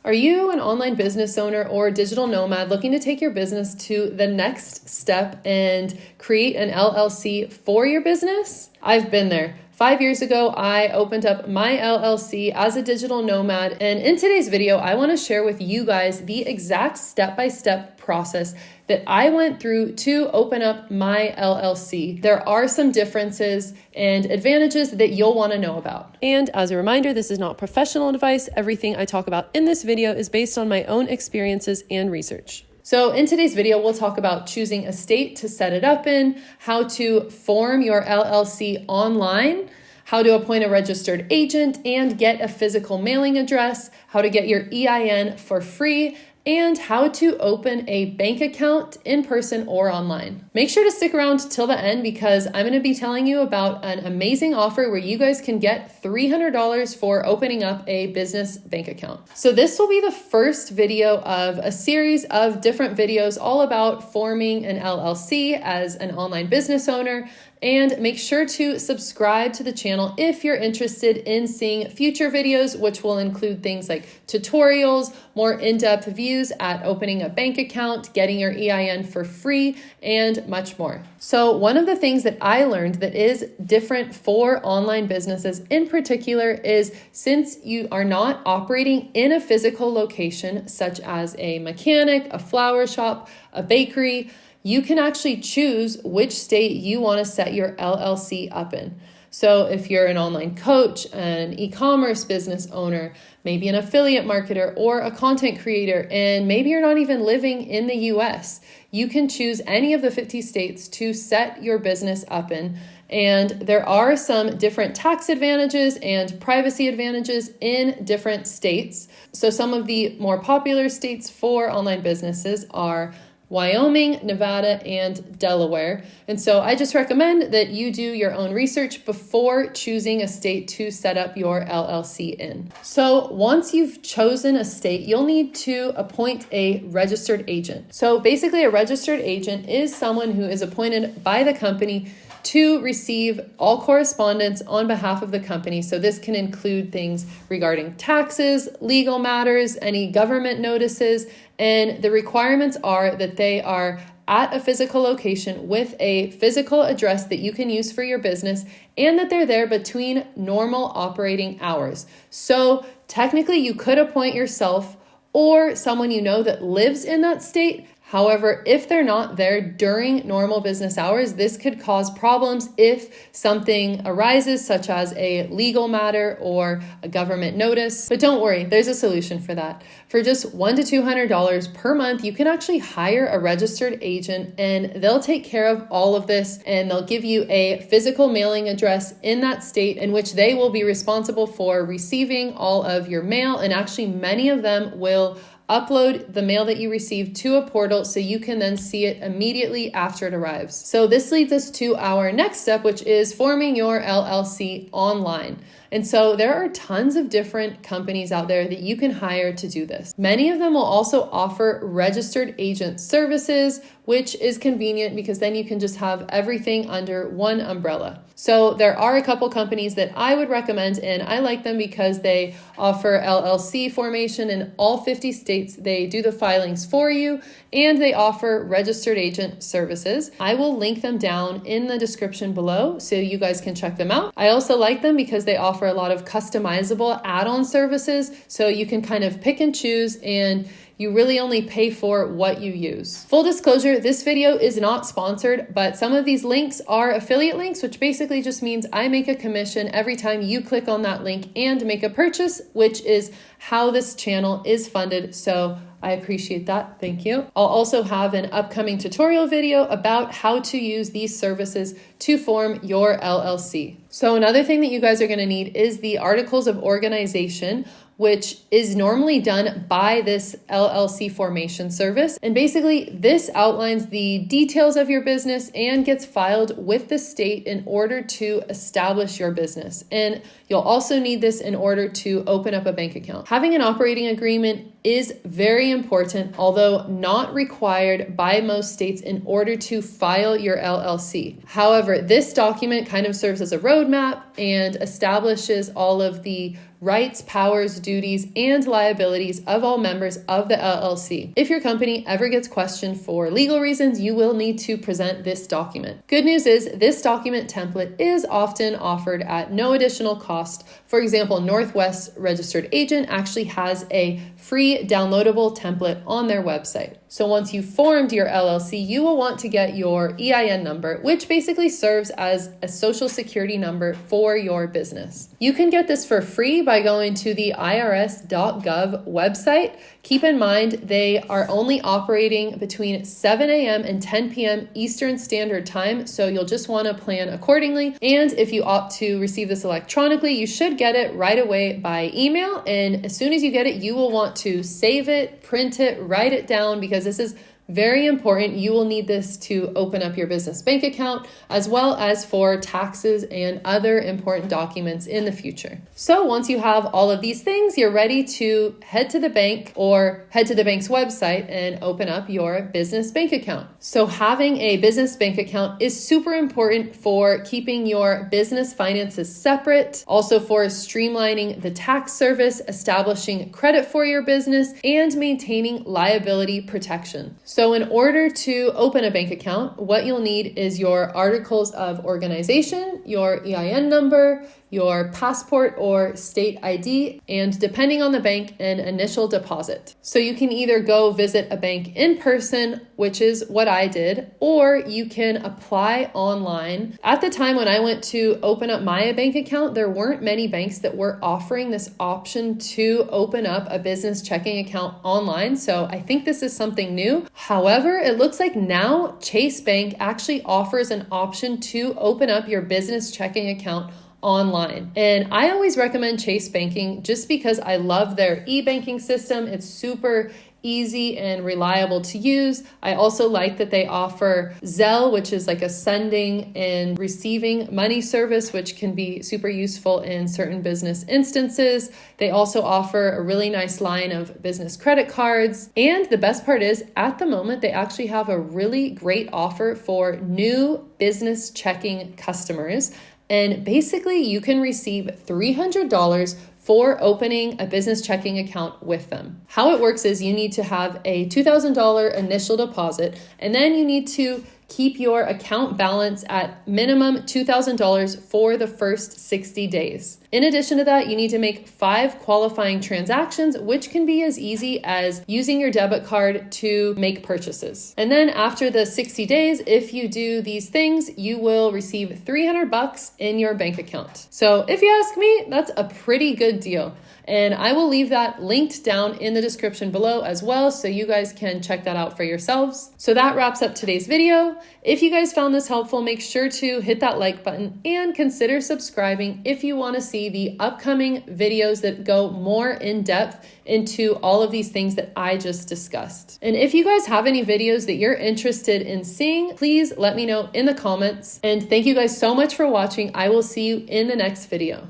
Are you an online business owner or digital nomad looking to take your business to the next step and create an LLC for your business? I've been there. 5 years ago, I opened up my LLC as a digital nomad, and in today's video, I want to share with you guys the exact step-by-step process that I went through to open up my LLC. There are some differences and advantages that you'll want to know about. And as a reminder, this is not professional advice. Everything I talk about in this video is based on my own experiences and research. So in today's video, we'll talk about choosing a state to set it up in, how to form your LLC online, how to appoint a registered agent and get a physical mailing address, how to get your EIN for free, and how to open a bank account in person or online. Make sure to stick around till the end because I'm gonna be telling you about an amazing offer where you guys can get $300 for opening up a business bank account. So this will be the first video of a series of different videos all about forming an LLC as an online business owner. And make sure to subscribe to the channel if you're interested in seeing future videos, which will include things like tutorials, more in-depth views at opening a bank account, getting your EIN for free, and much more. So one of the things that I learned that is different for online businesses in particular is since you are not operating in a physical location, such as a mechanic, a flower shop, a bakery, you can actually choose which state you want to set your LLC up in. So if you're an online coach, an e-commerce business owner, maybe an affiliate marketer or a content creator, and maybe you're not even living in the US, you can choose any of the 50 states to set your business up in. And there are some different tax advantages and privacy advantages in different states. So some of the more popular states for online businesses are Wyoming, Nevada, and Delaware. And so I just recommend that you do your own research before choosing a state to set up your LLC in. So once you've chosen a state, you'll need to appoint a registered agent. So basically a registered agent is someone who is appointed by the company to receive all correspondence on behalf of the company. So this can include things regarding taxes, legal matters, any government notices, and the requirements are that they are at a physical location with a physical address that you can use for your business and that they're there between normal operating hours. So technically you could appoint yourself or someone you know that lives in that state. However, if they're not there during normal business hours, this could cause problems if something arises, such as a legal matter or a government notice. But don't worry, there's a solution for that. For just $100 to $200 per month, you can actually hire a registered agent and they'll take care of all of this and they'll give you a physical mailing address in that state in which they will be responsible for receiving all of your mail. And actually, many of them will upload the mail that you receive to a portal so you can then see it immediately after it arrives. So this leads us to our next step, which is forming your LLC online. And so there are tons of different companies out there that you can hire to do this. Many of them will also offer registered agent services, which is convenient because then you can just have everything under one umbrella. So there are a couple companies that I would recommend, and I like them because they offer LLC formation in all 50 states. They do the filings for you, and they offer registered agent services. I will link them down in the description below so you guys can check them out. I also like them because they offer a lot of customizable add-on services, so you can kind of pick and choose and you really only pay for what you use. Full disclosure, this video is not sponsored, but some of these links are affiliate links, which basically just means I make a commission every time you click on that link and make a purchase, which is how this channel is funded. So I appreciate that. Thank you. I'll also have an upcoming tutorial video about how to use these services to form your LLC. So another thing that you guys are going to need is the articles of organization, which is normally done by this LLC formation service. And basically this outlines the details of your business and gets filed with the state in order to establish your business. And you'll also need this in order to open up a bank account. Having an operating agreement is very important, although not required by most states in order to file your LLC. However, this document kind of serves as a roadmap and establishes all of the rights, powers, duties, and liabilities of all members of the LLC. If your company ever gets questioned for legal reasons, you will need to present this document. Good news is this document template is often offered at no additional cost. For example, Northwest Registered Agent actually has a free downloadable template on their website. So once you've formed your LLC, you will want to get your EIN number, which basically serves as a social security number for your business. You can get this for free by going to the irs.gov website. Keep in mind, they are only operating between 7 a.m. and 10 p.m. Eastern Standard Time, so you'll just want to plan accordingly. And if you opt to receive this electronically, you should get it right away by email. And as soon as you get it, you will want to save it, print it, write it down, because this is very important. You will need this to open up your business bank account, as well as for taxes and other important documents in the future. So once you have all of these things, you're ready to head to the bank or head to the bank's website and open up your business bank account. So having a business bank account is super important for keeping your business finances separate, also for streamlining the tax service, establishing credit for your business, and maintaining liability protection. So in order to open a bank account, what you'll need is your articles of organization, your EIN number, your passport or state ID, and depending on the bank, an initial deposit. So you can either go visit a bank in person, which is what I did, or you can apply online. At the time when I went to open up my bank account, there weren't many banks that were offering this option to open up a business checking account online. So I think this is something new. However, it looks like now Chase Bank actually offers an option to open up your business checking account online. And I always recommend Chase Banking just because I love their e-banking system. It's super easy and reliable to use. I also like that they offer Zelle, which is like a sending and receiving money service, which can be super useful in certain business instances. They also offer a really nice line of business credit cards. And the best part is, at the moment, they actually have a really great offer for new business checking customers. And basically, you can receive $300 for opening a business checking account with them. How it works is you need to have a $2,000 initial deposit, and then you need to keep your account balance at minimum $2,000 for the first 60 days. In addition to that, you need to make 5 qualifying transactions, which can be as easy as using your debit card to make purchases. And then after the 60 days, if you do these things, you will receive $300 in your bank account. So if you ask me, that's a pretty good deal. And I will leave that linked down in the description below as well, so you guys can check that out for yourselves. So that wraps up today's video. If you guys found this helpful, make sure to hit that like button and consider subscribing if you want to see the upcoming videos that go more in depth into all of these things that I just discussed. And if you guys have any videos that you're interested in seeing, please let me know in the comments. And thank you guys so much for watching. I will see you in the next video.